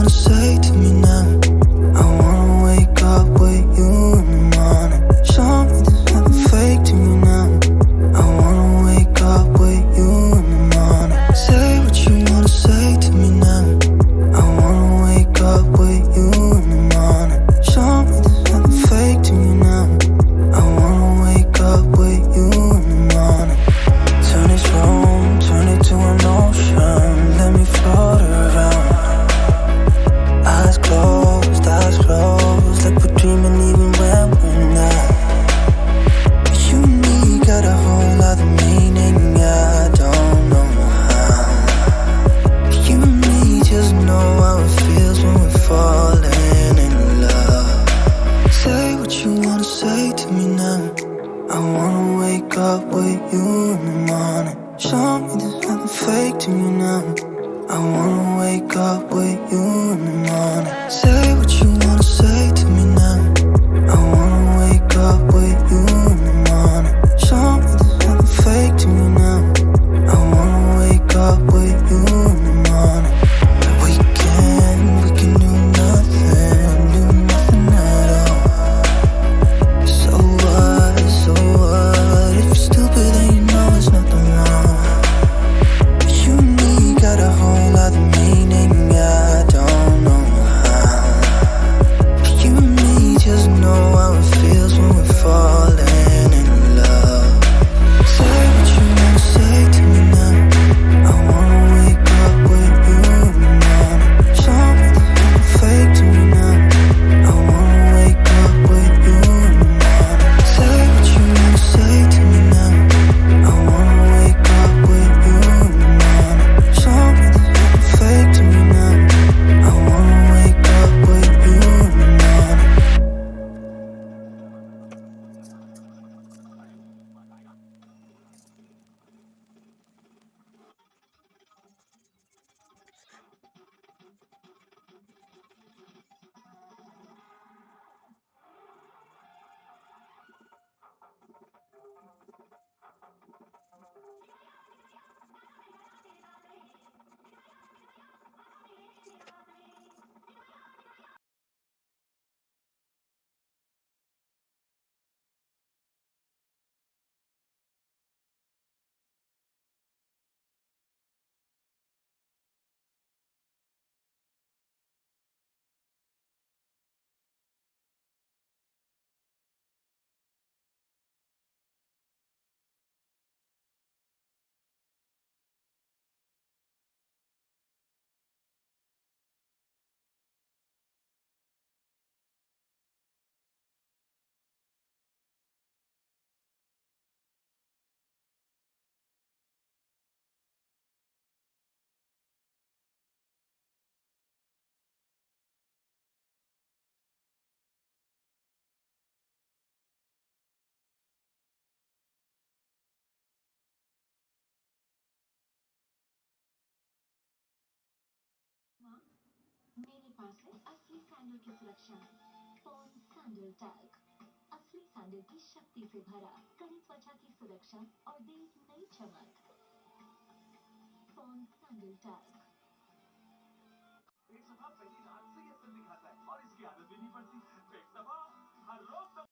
wanna say to me now? I wanna wake up with you in the morning. Show me there's nothing fake to me now. I wanna wake up with you in the morning. Say what you wanna say to me now. I wanna wake up with you in the morning. Show me there's nothing fake to me now. I wanna wake up with you in the morning. Turn this room, turn it to an ocean. Let me float around. Eyes closed, like we're dreaming even when we're not. You and me got a whole other meaning, I don't know how. You and me just know how it feels when we're falling in love. Say what you wanna say to me now. I wanna wake up with you in the morning. Show me there's nothing fake to me now. I wanna wake up with you in the morning. Say what you wanna say to me now. I wanna wake up with you in the morning. Show me there's nothing fake to me now. I wanna wake up with you in the morning. We can do nothing at all. So what? If you're stupid then you know there's nothing wrong. You and me got a whole other meaning, I don't know how. You and me just know how it feels when we're falling in love. Say what you wanna say to me now. I wanna wake up with you in the morning. Show me there's nothing fake to me now. I wanna wake up with you in the morning. Say what you wanna say to me now. I wanna wake up with you in the morning. Show me there's nothing fake to me now. I wanna wake up with you in the morning. मेरे पास है असली sandal की सुरक्षा phone sandal tag असली sandal की शक्ति से भरा कड़ी त्वचा की सुरक्षा और दे एक नई चमक फोन सैंडल टैग